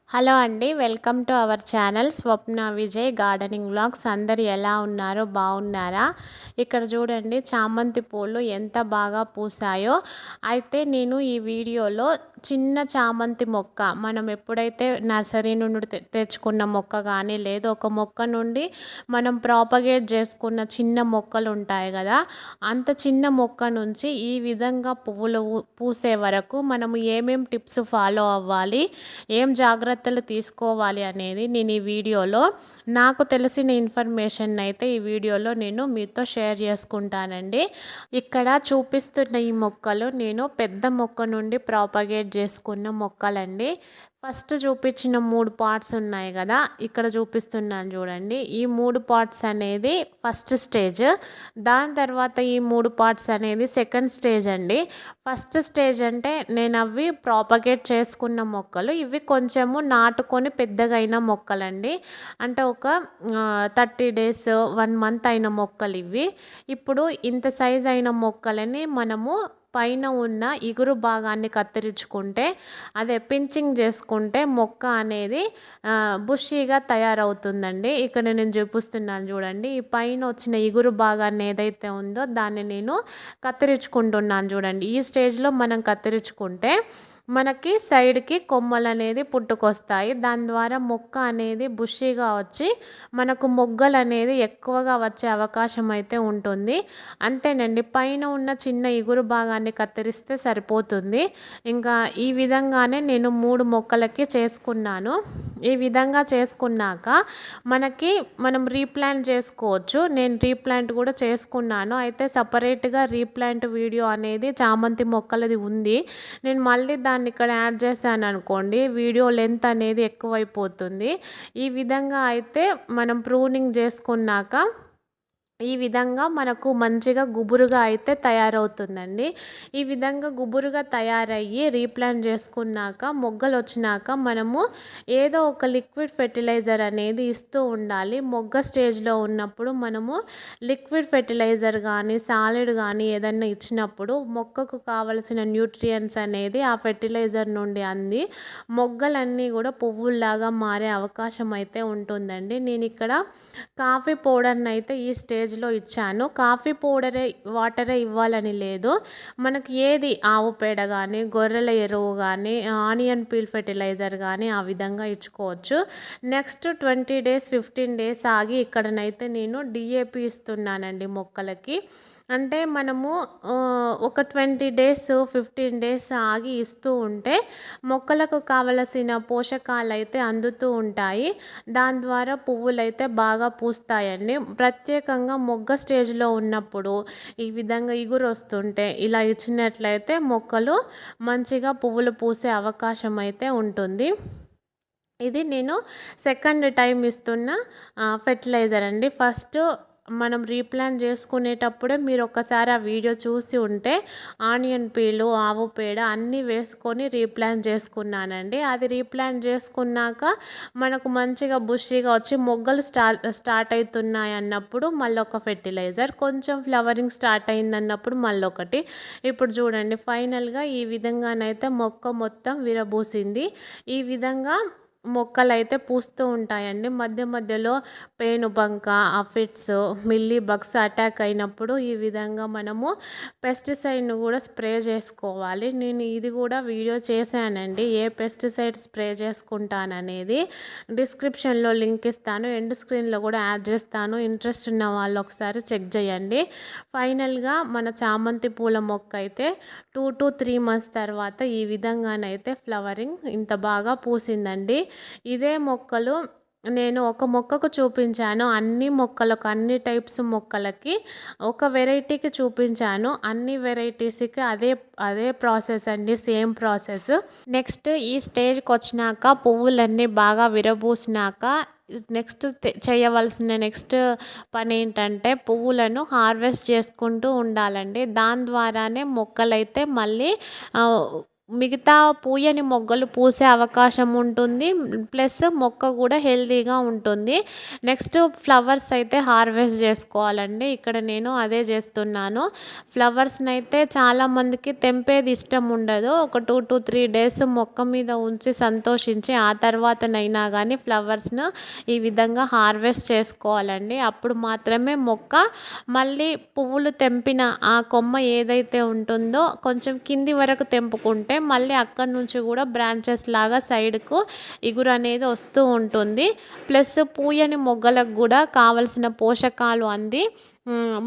Hello అండి. Welcome to our channel Swapna Vijay gardening vlogs. అందరు ఎలా ఉన్నారో బాగున్నారా? ఇక్కడ చూడండి చామంతి పూలు ఎంత బాగా పూసాయో. అయితే నేను ఈ వీడియోలో చిన్న చామంతి మొక్క మనం ఎప్పుడైతే నర్సరీ నుండి తెచ్చుకున్న మొక్క కానీ లేదా ఒక మొక్క నుండి మనం ప్రాపగేట్ చేసుకున్న చిన్న మొక్కలు ఉంటాయి కదా, అంత చిన్న మొక్క నుంచి ఈ విధంగా పువ్వులు పూసే వరకు మనము ఏమేం టిప్స్ ఫాలో అవ్వాలి, ఏం జాగ్రత్తలు తీసుకోవాలి అనేది నేను ఈ వీడియోలో నాకు తెలిసిన ఇన్ఫర్మేషన్ అయితే ఈ వీడియోలో నేను మీతో షేర్ చేసుకుంటానండి. ఇక్కడ చూపిస్తున్న ఈ మొక్కలు నేను పెద్ద మొక్క నుండి ప్రాపగేట్ చేసుకున్న మొక్కలండి. ఫస్ట్ చూపించిన 3 పార్ట్స్ ఉన్నాయి కదా, ఇక్కడ చూపిస్తున్నాను చూడండి. ఈ 3 పార్ట్స్ అనేది ఫస్ట్ స్టేజ్. దాని తర్వాత ఈ 3 పార్ట్స్ అనేది సెకండ్ స్టేజ్ అండి. ఫస్ట్ స్టేజ్ అంటే నేను అవి ప్రాపగేట్ చేసుకున్న మొక్కలు, ఇవి కొంచెము నాటుకొని పెద్దగా అయిన మొక్కలండి. అంటే ఒక 30 డేస్ 1 మంత్ అయిన మొక్కలు ఇవి. ఇప్పుడు ఇంత సైజ్ అయిన మొక్కలని మనము పైన ఉన్న ఇగురు భాగాన్ని కత్తిరించుకుంటే, అదే పించింగ్ చేసుకుంటే మొక్క అనేది బుషీగా తయారవుతుందండి. ఇక్కడ నేను చూపిస్తున్నాను చూడండి. ఈ పైన వచ్చిన ఇగురు భాగాన్ని ఏదైతే ఉందో దాన్ని నేను కత్తిరించుకుంటున్నాను చూడండి. ఈ స్టేజ్లో మనం కత్తిరించుకుంటే మనకి సైడ్కి కొమ్మలు అనేది పుట్టుకొస్తాయి. దాని ద్వారా మొక్క అనేది బుషీగా వచ్చి మనకు మొగ్గలు అనేది ఎక్కువగా వచ్చే అవకాశం అయితే ఉంటుంది. అంతేనండి, పైన ఉన్న చిన్న ఇగురు భాగాన్ని కత్తిరిస్తే సరిపోతుంది. ఇంకా ఈ విధంగానే నేను 3 మొక్కలకి చేసుకున్నాను. ఈ విధంగా చేసుకున్నాక మనం రీప్లాంట్ చేసుకోవచ్చు. నేను రీప్లాంట్ కూడా చేసుకున్నాను. అయితే సపరేట్గా రీప్లాంట్ వీడియో అనేది చామంతి మొక్కలది ఉంది. నేను మళ్ళీ దాన్ని ఇక్కడ యాడ్ చేశాను అనుకోండి, వీడియో లెంత్ అనేది ఎక్కువైపోతుంది. ఈ విధంగా అయితే మనం ప్రూనింగ్ చేసుకున్నాక ఈ విధంగా మనకు మంచిగా గుబురుగా అయితే తయారవుతుందండి. ఈ విధంగా గుబురుగా తయారయ్యి రీప్లాంట్ చేసుకున్నాక మొగ్గలు వచ్చినాక మనము ఏదో ఒక లిక్విడ్ ఫెర్టిలైజర్ అనేది ఇస్తూ ఉండాలి. మొగ్గ స్టేజ్లో ఉన్నప్పుడు మనము లిక్విడ్ ఫెర్టిలైజర్ కానీ సాలిడ్ కానీ ఏదన్నా ఇచ్చినప్పుడు మొక్కకు కావలసిన న్యూట్రియంట్స్ అనేది ఆ ఫెర్టిలైజర్ నుండి అంది మొగ్గలన్నీ కూడా పువ్వుల్లాగా మారే అవకాశం అయితే ఉంటుందండి. నేను ఇక్కడ కాఫీ పౌడర్ని అయితే ఈ స్టేజ్లో ఇచ్చాను. కాఫీ పౌడరే వాటరే ఇవ్వాలని లేదు. మనకి ఏది ఆవు పేడ కానీ గొర్రెల ఎరువు కానీ ఆనియన్ పీల్ ఫెర్టిలైజర్ కానీ ఆ విధంగా ఇచ్చుకోవచ్చు. నెక్స్ట్ 20 డేస్ 15 డేస్ ఆగి ఇక్కడనైతే నేను డిఏపి ఇస్తున్నానండి మొక్కలకి. అంటే మనము ఒక 20 డేస్ 15 డేస్ ఆగి ఇస్తూ ఉంటే మొక్కలకు కావలసిన పోషకాలు అయితే అందుతూ ఉంటాయి. దాని ద్వారా పువ్వులు అయితే బాగా పూస్తాయండి. ప్రత్యేకంగా మొగ్గ స్టేజ్లో ఉన్నప్పుడు ఈ విధంగా ఇగురు వస్తుంటే ఇలా ఇచ్చినట్లయితే మొక్కలు మంచిగా పువ్వులు పూసే అవకాశం అయితే ఉంటుంది. ఇది నేను సెకండ్ టైం ఇస్తున్న ఫెర్టిలైజర్ అండి. ఫస్ట్ మనం రీప్లాంట్ చేసుకునేటప్పుడే మీరు ఒకసారి ఆ వీడియో చూసి ఉంటే ఆనియన్ పీలు ఆవు పేడ అన్నీ వేసుకొని రీప్లాంట్ చేసుకున్నానండి. అది రీప్లాంట్ చేసుకున్నాక మనకు మంచిగా బుషీగా వచ్చి మొగ్గలు స్టార్ట్ అవుతున్నాయి అన్నప్పుడు మళ్ళీ ఒక ఫెర్టిలైజర్, కొంచెం ఫ్లవరింగ్ స్టార్ట్ అయిందన్నప్పుడు మళ్ళీ ఒకటి. ఇప్పుడు చూడండి ఫైనల్గా ఈ విధంగానైతే మొక్క మొత్తం విరబూసింది. ఈ విధంగా మొక్కలు అయితే పూస్తూ ఉంటాయండి. మధ్య మధ్యలో పేనుబంక, అఫిడ్స్, మిల్లీ బగ్స్ అటాక్ అయినప్పుడు ఈ విధంగా మనము పెస్టిసైడ్ను కూడా స్ప్రే చేసుకోవాలి. నేను ఇది కూడా వీడియో చేశానండి, ఏ పెస్టిసైడ్ స్ప్రే చేసుకుంటాననేది. డిస్క్రిప్షన్లో లింక్ ఇస్తాను, ఎండ్ స్క్రీన్లో కూడా యాడ్ చేస్తాను. ఇంట్రెస్ట్ ఉన్న వాళ్ళు ఒకసారి చెక్ చేయండి. ఫైనల్గా మన చామంతి పూల మొక్క అయితే 2 to 3 months తర్వాత ఈ విధంగానైతే ఫ్లవరింగ్ ఇంత బాగా పూసిందండి. ఇదే మొక్కలు నేను ఒక మొక్కకు చూపించాను, అన్ని మొక్కలకు అన్ని టైప్స్ మొక్కలకి ఒక వెరైటీకి చూపించాను. అన్ని వెరైటీస్కి అదే ప్రాసెస్ అండి, సేమ్ ప్రాసెస్. నెక్స్ట్ ఈ స్టేజ్కి వచ్చినాక పువ్వులన్నీ బాగా విరబూసినాక నెక్స్ట్ చేయవలసిన పని ఏంటంటే పువ్వులను హార్వెస్ట్ చేసుకుంటూ ఉండాలండి. దాని ద్వారానే మొక్కలైతే మళ్ళీ మిగతా పూయని మొగ్గలు పూసే అవకాశం ఉంటుంది. ప్లస్ మొక్క కూడా హెల్తీగా ఉంటుంది. నెక్స్ట్ ఫ్లవర్స్ అయితే హార్వెస్ట్ చేసుకోవాలండి. ఇక్కడ నేను అదే చేస్తున్నాను. ఫ్లవర్స్‌నైతే చాలామందికి తెంపేది ఇష్టం ఉండదు. ఒక 2-3 డేస్ మొక్క మీద ఉంచి సంతోషించి ఆ తర్వాతనైనా గానీ ఫ్లవర్స్‌ను ఈ విధంగా హార్వెస్ట్ చేసుకోవాలండి. అప్పుడు మాత్రమే మొక్క మళ్ళీ పువ్వులు తెంపిన ఆ కొమ్మ ఏదైతే ఉంటుందో కొంచెం కింది వరకు తెంపుకుంటే మళ్ళీ అక్కడి నుంచి కూడా బ్రాంచెస్ లాగా సైడ్కు ఇగురు అనేది వస్తూ ఉంటుంది. ప్లస్ పూయని మొగ్గలకు కూడా కావలసిన పోషకాలు అంది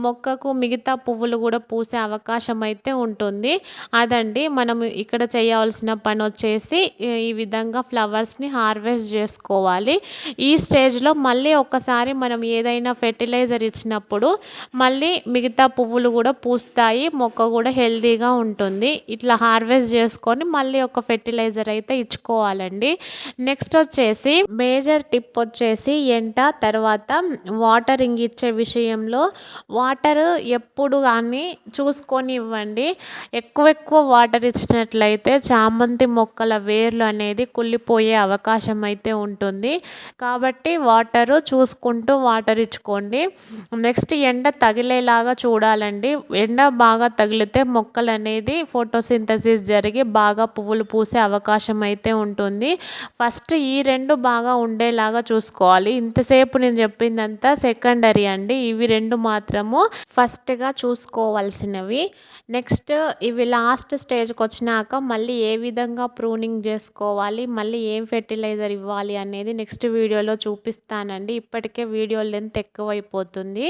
మొక్కకు మిగతా పువ్వులు కూడా పూసే అవకాశం అయితే ఉంటుంది. అదండి మనం ఇక్కడ చేయవలసిన పని వచ్చేసి ఈ విధంగా ఫ్లవర్స్‌ని హార్వెస్ట్ చేసుకోవాలి. ఈ స్టేజ్‌లో మళ్ళీ ఒక్కసారి మనం ఏదైనా ఫెర్టిలైజర్ ఇచ్చినప్పుడు మళ్ళీ మిగతా పువ్వులు కూడా పూస్తాయి. మొక్క కూడా హెల్తీగా ఉంటుంది. ఇట్లా హార్వెస్ట్ చేసుకొని మళ్ళీ ఒక ఫెర్టిలైజర్ అయితే ఇచ్చుకోవాలండి. నెక్స్ట్ వచ్చేసి మేజర్ టిప్ వచ్చేసి తర్వాత వాటరింగ్ ఇచ్చే విషయంలో వాటర్ ఎప్పుడు కానీ చూసుకొని ఇవ్వండి. ఎక్కువ వాటర్ ఇచ్చినట్లయితే చామంతి మొక్కల వేర్లు అనేది కుళ్ళిపోయే అవకాశం అయితే ఉంటుంది. కాబట్టి వాటరు చూసుకుంటూ వాటర్ ఇచ్చుకోండి. నెక్స్ట్ ఎండ తగిలేలాగా చూడాలండి. ఎండ బాగా తగిలితే మొక్కలు అనేది ఫోటోసింథసిస్ జరిగి బాగా పువ్వులు పూసే అవకాశం అయితే ఉంటుంది. ఫస్ట్ ఈ 2 బాగా ఉండేలాగా చూసుకోవాలి. ఇంతసేపు నేను చెప్పిందంతా సెకండరీ అండి. ఇవి 2 మాత్రము ఫస్ట్‌గా చూసుకోవాల్సినవి. నెక్స్ట్ ఇవి లాస్ట్ స్టేజ్‌కి వచ్చినాక మళ్ళీ ఏ విధంగా ప్రూనింగ్ చేసుకోవాలి, మళ్ళీ ఏం ఫెర్టిలైజర్ ఇవ్వాలి అనేది నెక్స్ట్ వీడియోలో చూపిస్తానండి. ఇప్పటికే వీడియో లెంత్ ఎక్కువైపోతుంది.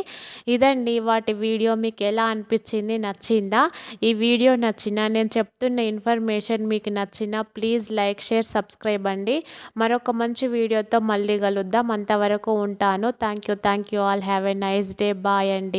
ఇదండి వాటి వీడియో. మీకు ఎలా అనిపించింది? నచ్చిందా? ఈ వీడియో నచ్చినా, నేను చెప్తున్న ఇన్ఫర్మేషన్ మీకు నచ్చినా ప్లీజ్ లైక్, షేర్, సబ్స్క్రైబ్ అండి. మరొక మంచి వీడియోతో మళ్ళీ కలుద్దాం. అంతవరకు ఉంటాను. Thank you all. Have a nice day. Bye అండి.